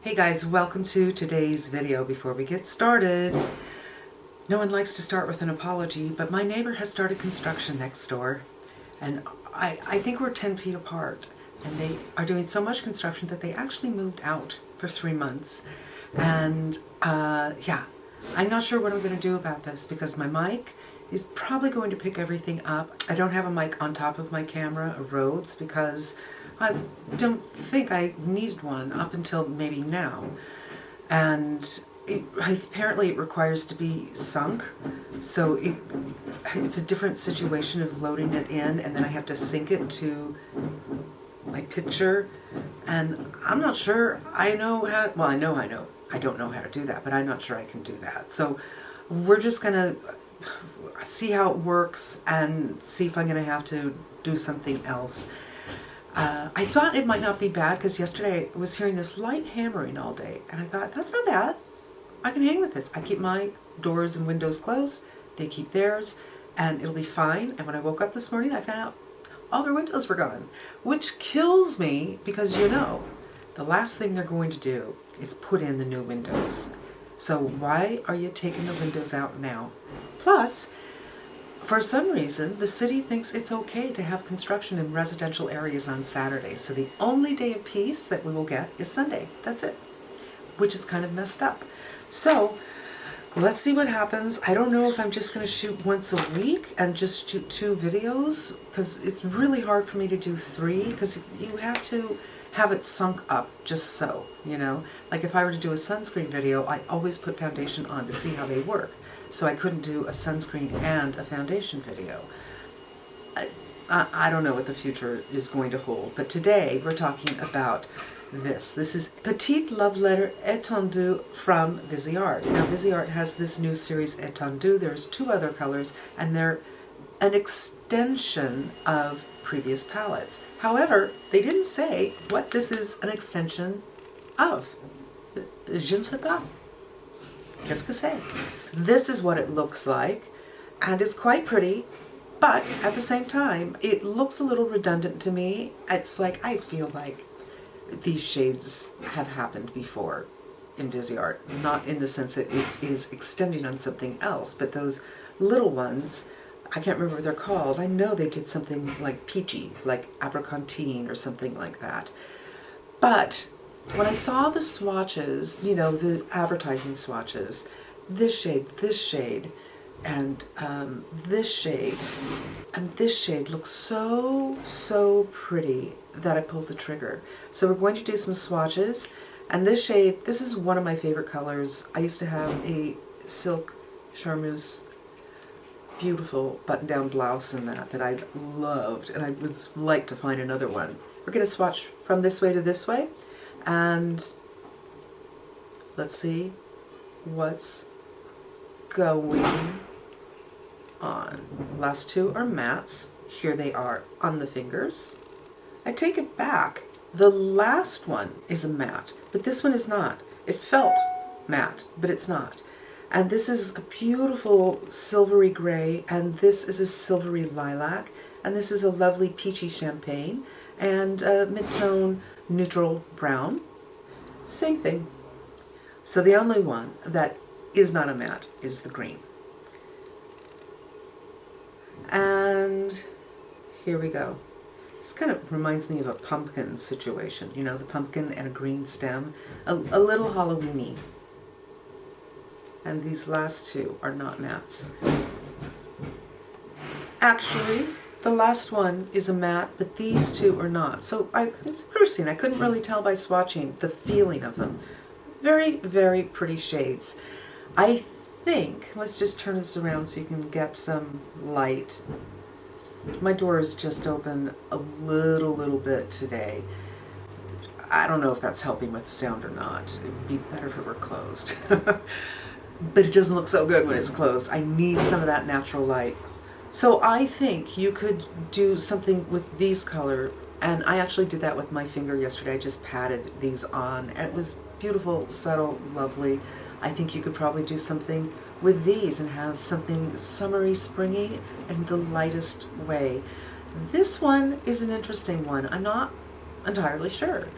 Hey guys, welcome to today's video. Before we get started, no one likes to start with an apology, but my neighbor has started construction next door, and I think we're 10 feet apart, and they are doing so much construction that they actually moved out for 3 months. And yeah, I'm not sure what I'm going to do about this because my mic is probably going to pick everything up. I don't have a mic on top of my camera, a Rhodes, because I don't think I needed one up until maybe now. And apparently it requires to be sunk, so it's a different situation of loading it in, and then I have to sync it to my picture. And I'm not sure I know how, well, I don't know how to do that, but I'm not sure I can do that. So we're just gonna see how it works and see if I'm gonna have to do something else. I thought it might not be bad because yesterday I was hearing this light hammering all day, and I thought, that's not bad. I can hang with this. I keep my doors and windows closed, they keep theirs, and it'll be fine. And when I woke up this morning, I found out all their windows were gone, which kills me because, you know, the last thing they're going to do is put in the new windows. So why are you taking the windows out now? Plus, for some reason, the city thinks it's okay to have construction in residential areas on Saturday. So the only day of peace that we will get is Sunday. That's it, which is kind of messed up. So let's see what happens. I don't know if I'm just going to shoot once a week and just shoot 2 videos, because it's really hard for me to do 3, because you have to have it sunk up just so, you know. Like if I were to do a sunscreen video, I always put foundation on to see how they work. So I couldn't do a sunscreen and a foundation video. I don't know what the future is going to hold, but today we're talking about this. This is Etendu Love Letter Etendu from Viseart. Now Viseart has this new series Etendu. There's 2 other colors, and they're an extension of previous palettes. However, they didn't say what this is an extension of. Je ne sais pas. Qu'est-ce que c'est? This is what it looks like, and it's quite pretty, but at the same time, it looks a little redundant to me. It's like, I feel like these shades have happened before in Viseart, not in the sense that it is extending on something else, but those little ones, I can't remember what they're called. I know they did something like peachy, like apricotine or something like that. But when I saw the swatches, you know, the advertising swatches, this shade, and this shade, and this shade looks so pretty that I pulled the trigger. So we're going to do some swatches, and this shade, this is one of my favorite colors. I used to have a silk charmeuse, beautiful button-down blouse in that I loved, and I would like to find another one. We're going to swatch from this way to this way, and let's see what's going on. Last 2 are mattes. Here they are on the fingers. I take it back. The last one is a matte, but this one is not. It felt matte, but it's not. And this is a beautiful silvery gray, and this is a silvery lilac, and this is a lovely peachy champagne, and a mid-tone neutral brown. Same thing. So the only one that is not a matte is the green. And here we go. This kind of reminds me of a pumpkin situation, you know, the pumpkin and a green stem, a little Halloween-y. And these last 2 are not mattes. Actually, the last one is a matte, but these 2 are not. So it's interesting. I couldn't really tell by swatching the feeling of them. Very, very pretty shades. I think, let's just turn this around so you can get some light. My door is just open a little bit today. I don't know if that's helping with the sound or not. It would be better if it were closed. But it doesn't look so good when it's closed. I need some of that natural light. So I think you could do something with these color, and I actually did that with my finger yesterday. I just patted these on, and it was beautiful, subtle, lovely. I think you could probably do something with these and have something summery, springy in the lightest way. This one is an interesting one. I'm not entirely sure.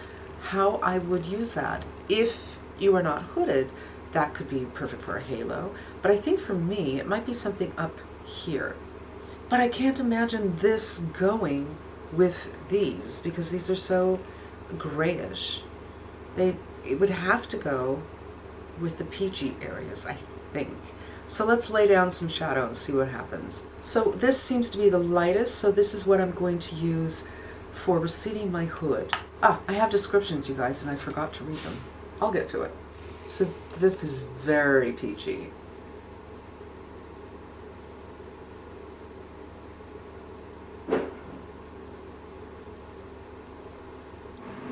how I would use that. If you are not hooded, that could be perfect for a halo, but I think for me it might be something up here. But I can't imagine this going with these because these are so grayish. It would have to go with the peachy areas, I think. So let's lay down some shadow and see what happens. So this seems to be the lightest, so this is what I'm going to use for receding my hood. Ah, I have descriptions, you guys, and I forgot to read them. I'll get to it. So this is very peachy.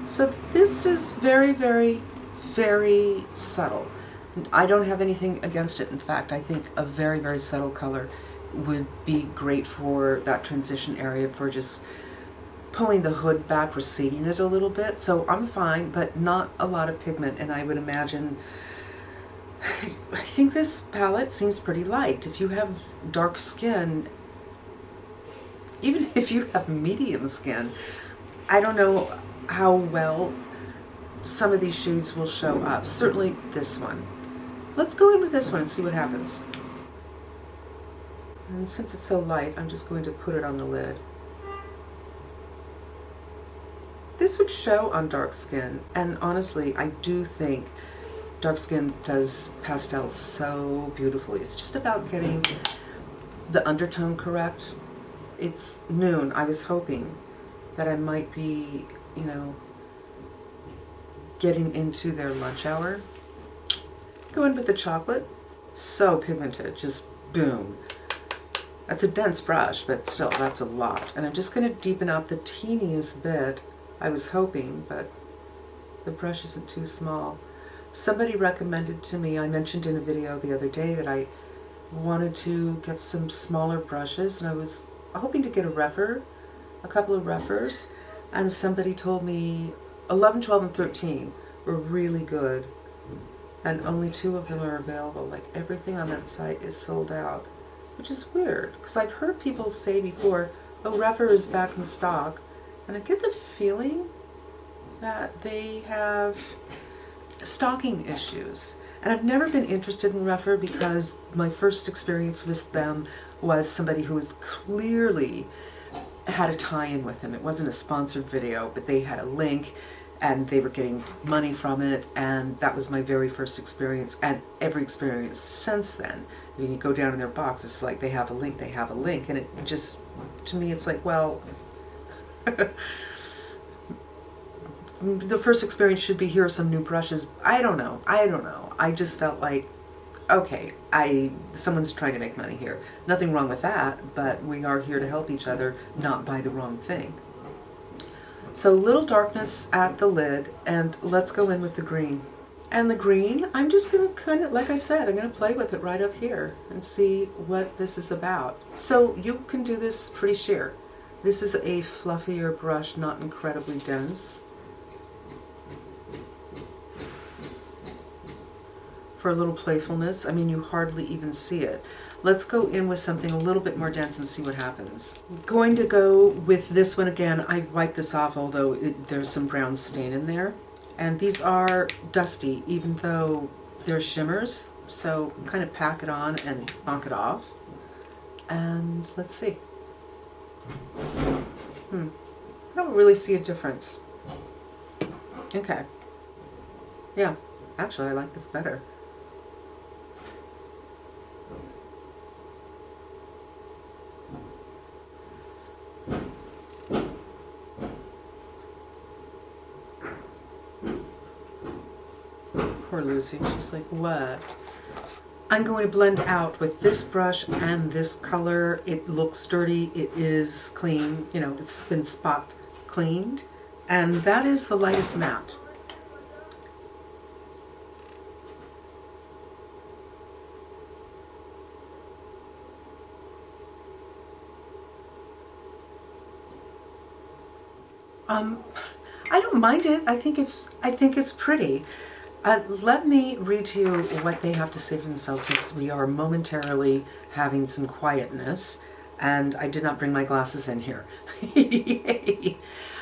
So this is very, very, very subtle. I don't have anything against it. In fact, I think a very, very subtle color would be great for that transition area for just pulling the hood back, receding it a little bit. So I'm fine, but not a lot of pigment. And I would imagine, I think this palette seems pretty light. If you have dark skin, even if you have medium skin, I don't know how well some of these shades will show up. Certainly this one. Let's go in with this one and see what happens. And since it's so light, I'm just going to put it on the lid. This would show on dark skin, and honestly, I do think dark skin does pastels so beautifully. It's just about getting the undertone correct. It's noon. I was hoping that I might be, you know, getting into their lunch hour. Go in with the chocolate. So pigmented, just boom. That's a dense brush, but still, that's a lot. And I'm just going to deepen up the teeniest bit. I was hoping, but the brush isn't too small. Somebody recommended to me, I mentioned in a video the other day that I wanted to get some smaller brushes, and I was hoping to get a couple of referers, and somebody told me 11, 12, and 13 were really good, and only 2 of them are available. Like everything on that site is sold out, which is weird, because I've heard people say before, oh, Refer is back in stock, and I get the feeling that they have stocking issues. And I've never been interested in Refer because my first experience with them was somebody who was clearly had a tie-in with them. It wasn't a sponsored video, but they had a link and they were getting money from it, and that was my very first experience. And every experience since then, when you go down in their box, it's like they have a link, and it just, to me, it's like, well, the first experience should be, here are some new brushes. I don't know. I just felt like, okay, someone's trying to make money here. Nothing wrong with that, but we are here to help each other, not buy the wrong thing. So little darkness at the lid, and let's go in with the green. And the green, I'm just going to kind of, like I said, I'm going to play with it right up here and see what this is about. So you can do this pretty sheer. This is a fluffier brush, not incredibly dense. For a little playfulness, I mean, you hardly even see it. Let's go in with something a little bit more dense and see what happens. Going to go with this one again. I wiped this off, although there's some brown stain in there. And these are dusty, even though they're shimmers. So kind of pack it on and knock it off. And let's see. I don't really see a difference. Okay. Yeah, actually I like this better. Poor Lucy, she's like, what? I'm going to blend out with this brush and this color. It looks dirty, it is clean, you know, it's been spot cleaned. And that is the lightest matte. I don't mind it. I think it's pretty. Let me read to you what they have to say for themselves, since we are momentarily having some quietness, and I did not bring my glasses in here.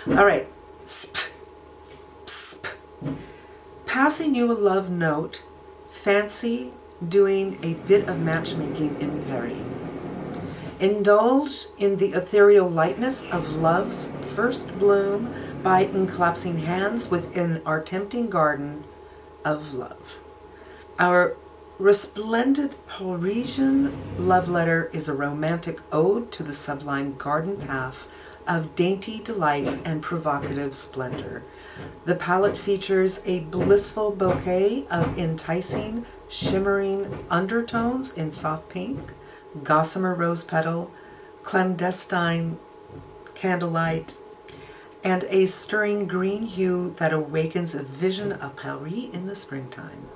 All right. Sp, sp, Passing you a love note, fancy doing a bit of matchmaking in Paris. Indulge in the ethereal lightness of love's first bloom by enclapsing hands within our tempting garden of love. Our resplendent Parisian love letter is a romantic ode to the sublime garden path of dainty delights and provocative splendor. The palette features a blissful bouquet of enticing, shimmering undertones in soft pink, gossamer rose petal, clandestine candlelight, and a stirring green hue that awakens a vision of Paris in the springtime.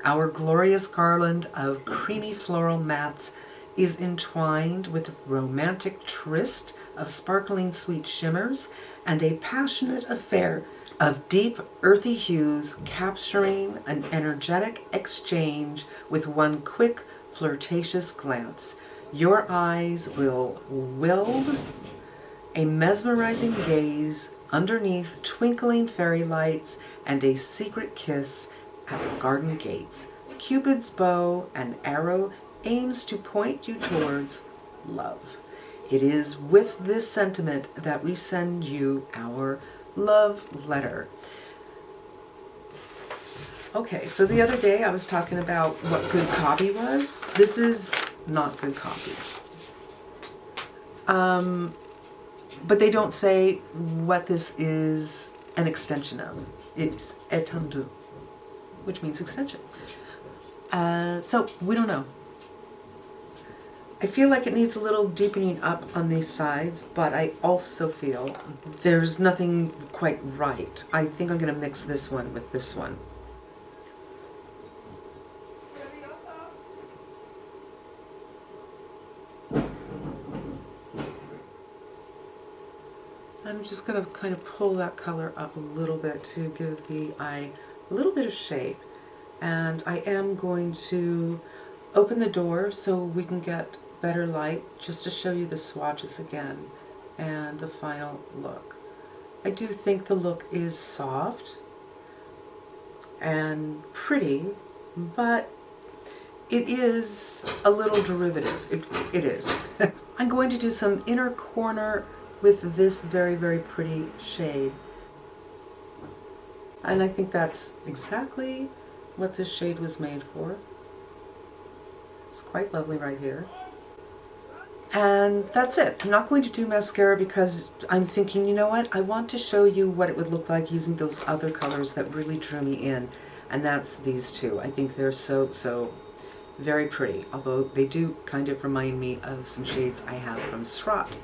Our glorious garland of creamy floral mats is entwined with a romantic tryst of sparkling sweet shimmers and a passionate affair of deep earthy hues, capturing an energetic exchange with one quick flirtatious glance. Your eyes will wield a mesmerizing gaze underneath twinkling fairy lights and a secret kiss at the garden gates. Cupid's bow and arrow aims to point you towards love. It is with this sentiment that we send you our love letter. Okay, so the other day I was talking about what good copy was. This is not good copy. But they don't say what this is an extension of. It's Etendu, which means extension. So we don't know. I feel like it needs a little deepening up on these sides, but I also feel there's nothing quite right. I think I'm going to mix this one with this one. I'm just going to kind of pull that color up a little bit to give the eye a little bit of shape. And I am going to open the door so we can get better light, just to show you the swatches again and the final look. I do think the look is soft and pretty, but it is a little derivative. It is. I'm going to do some inner corner with this very, very pretty shade. And I think that's exactly what this shade was made for. It's quite lovely right here. And that's it. I'm not going to do mascara because I'm thinking, you know what? I want to show you what it would look like using those other colors that really drew me in. And that's these two. I think they're so very pretty. Although they do kind of remind me of some shades I have from Viseart.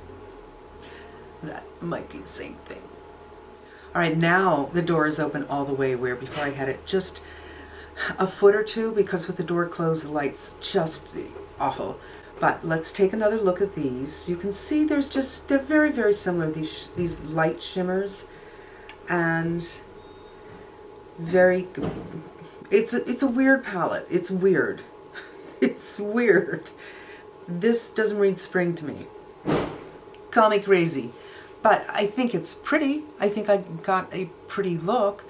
That might be the same thing. All right, now the door is open all the way, where before I had it just a foot or two, because with the door closed, the light's just awful. But let's take another look at these. You can see they're very, very similar, these light shimmers, and it's a weird palette. It's weird. It's weird. This doesn't read spring to me. Call me crazy. But I think it's pretty. I think I got a pretty look.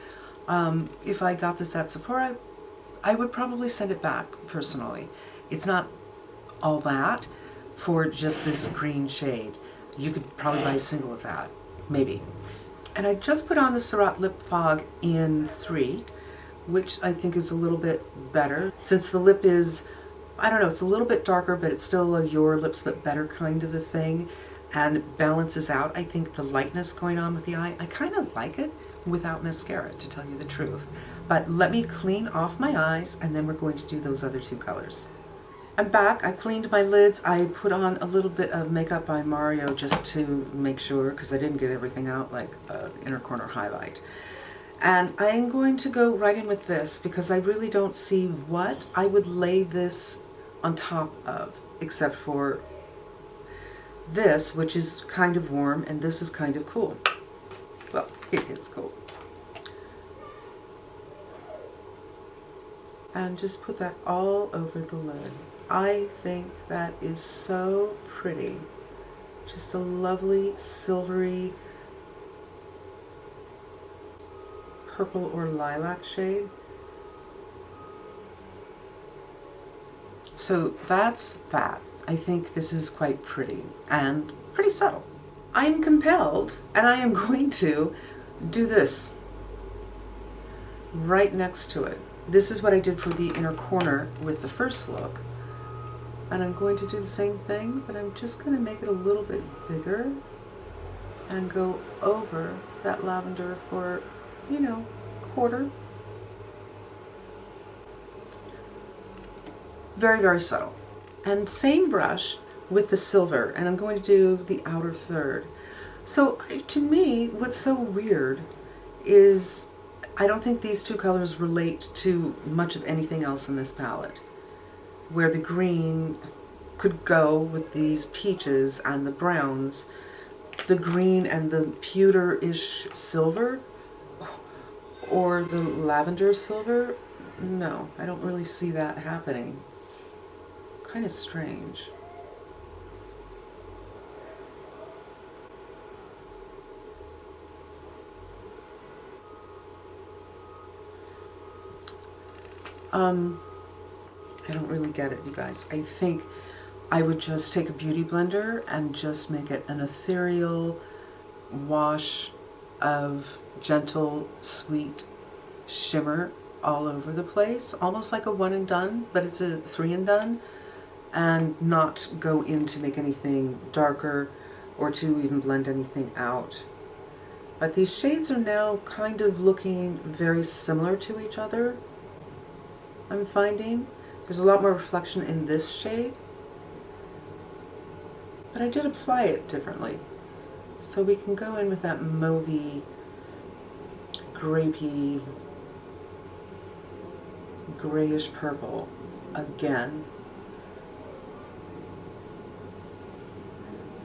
If I got this at Sephora, I would probably send it back, personally. It's not all that for just this green shade. You could probably buy a single of that, maybe. And I just put on the Viseart Lip Fog in 3, which I think is a little bit better. Since the lip is, I don't know, it's a little bit darker, but it's still a Your Lips But Better kind of a thing, and balances out, I think, the lightness going on with the eye. I kind of like it without mascara, to tell you the truth. But let me clean off my eyes, and then we're going to do those other two colors. I'm back. I cleaned my lids. I put on a little bit of Makeup by Mario just to make sure, because I didn't get everything out, like inner corner highlight. And I'm going to go right in with this, because I really don't see what I would lay this on top of, except for this, which is kind of warm, and this is kind of cool. Well, it is cool. And just put that all over the lid. I think that is so pretty. Just a lovely, silvery, purple or lilac shade. So that's that. I think this is quite pretty and pretty subtle. I'm compelled, and I am going to do this right next to it. This is what I did for the inner corner with the first look. And I'm going to do the same thing, but I'm just going to make it a little bit bigger and go over that lavender for, you know, quarter. Very, very subtle. And same brush with the silver, and I'm going to do the outer third. So to me, what's so weird is I don't think these two colors relate to much of anything else in this palette, where the green could go with these peaches and the browns, the green and the pewter-ish silver, or the lavender silver. No, I don't really see that happening. Kind of strange. I don't really get it, you guys. I think I would just take a beauty blender and just make it an ethereal wash of gentle, sweet shimmer all over the place, almost like a one and done, but it's a three and done, and not go in to make anything darker or to even blend anything out. But these shades are now kind of looking very similar to each other. I'm finding there's a lot more reflection in this shade, but I did apply it differently. So we can go in with that mauvey, grapey, grayish purple again,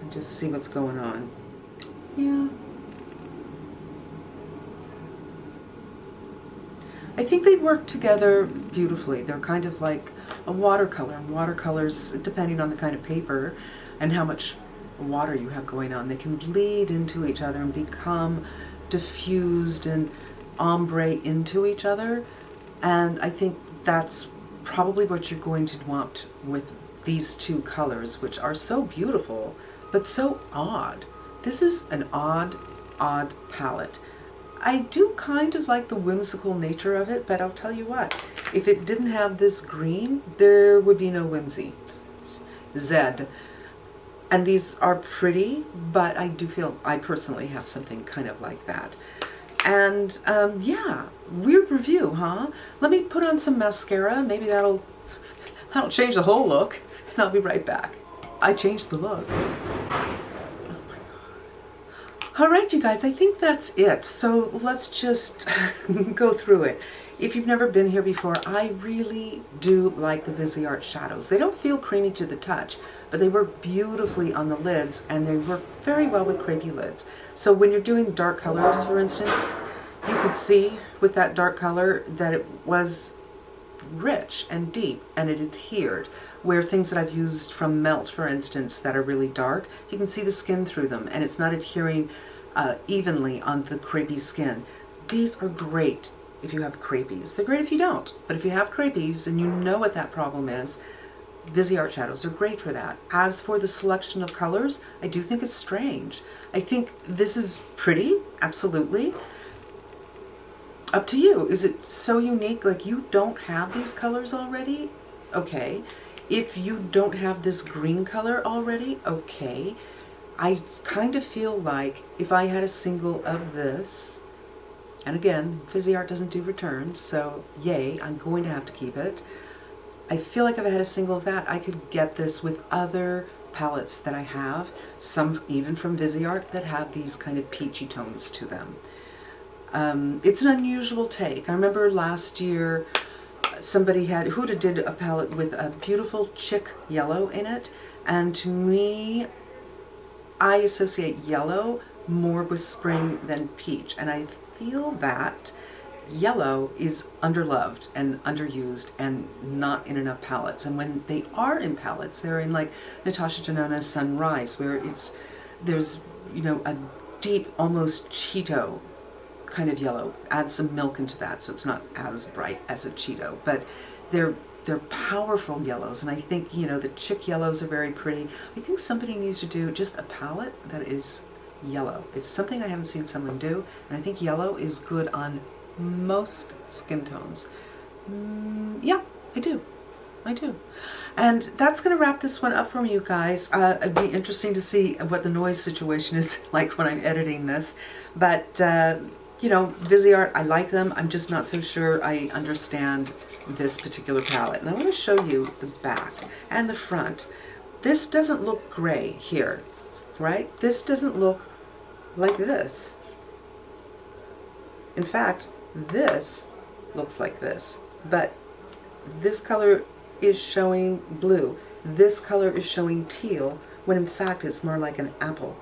and just see what's going on. Yeah. I think they work together beautifully. They're kind of like a watercolor. And watercolors, depending on the kind of paper and how much water you have going on, they can bleed into each other and become diffused and ombre into each other. And I think that's probably what you're going to want with these two colors, which are so beautiful, but so odd. This is an odd palette. I do kind of like the whimsical nature of it, but I'll tell you what, if it didn't have this green, there would be no whimsy. Zed. And these are pretty, but I do feel I personally have something kind of like that. And yeah, weird review, huh? Let me put on some mascara. Maybe that'll change the whole look, and I'll be right back. I changed the look. All right, you guys, I think that's it. So let's just go through it. If you've never been here before, I really do like the Viseart shadows. They don't feel creamy to the touch, but they work beautifully on the lids, and they work very well with crepey lids. So when you're doing dark colors, for instance, you could see with that dark color that it was rich and deep, and it adhered. Where things that I've used from Melt, for instance, that are really dark, you can see the skin through them, and it's not adhering evenly on the crepey skin. These are great if you have crepeys. They're great if you don't, but if you have crepeys and you know what that problem is, Viseart shadows are great for that. As for the selection of colors, I do think it's strange. I think this is pretty, absolutely. Up to you. Is it so unique, like you don't have these colors already? Okay. If you don't have this green color already, okay. I kind of feel like if I had a single of this, and again, Viseart doesn't do returns, so yay, I'm going to have to keep it. I feel like if I had a single of that, I could get this with other palettes that I have, some even from Viseart that have these kind of peachy tones to them. It's an unusual take. I remember last year, somebody had, Huda did a palette with a beautiful chick yellow in it, and to me, I associate yellow more with spring than peach, and I feel that yellow is underloved and underused and not in enough palettes. And when they are in palettes, they're in like Natasha Denona's Sunrise, where there's, you know, a deep, almost Cheeto kind of yellow. Add some milk into that so it's not as bright as a Cheeto. But they're powerful yellows, and I think, you know, the chick yellows are very pretty. I think somebody needs to do just a palette that is yellow. It's something I haven't seen someone do, and I think yellow is good on most skin tones. Yeah, I do. And that's going to wrap this one up for me, you guys. It'd be interesting to see what the noise situation is like when I'm editing this. But, you know, Viseart, I like them. I'm just not so sure I understand this particular palette. And I want to show you the back and the front. This doesn't look gray here, right? This doesn't look like this. In fact, this looks like this. But this color is showing blue. This color is showing teal, when in fact it's more like an apple.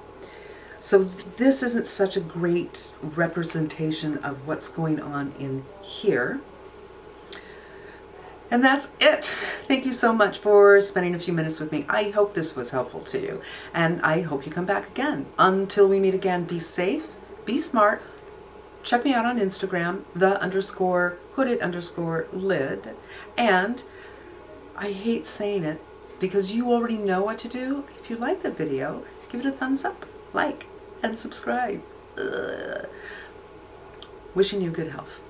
So this isn't such a great representation of what's going on in here. And that's it. Thank you so much for spending a few minutes with me. I hope this was helpful to you, and I hope you come back again. Until we meet again, be safe, be smart. Check me out on Instagram, _hooded_lid. And I hate saying it because you already know what to do. If you like the video, give it a thumbs up, like, and subscribe. Wishing you good health.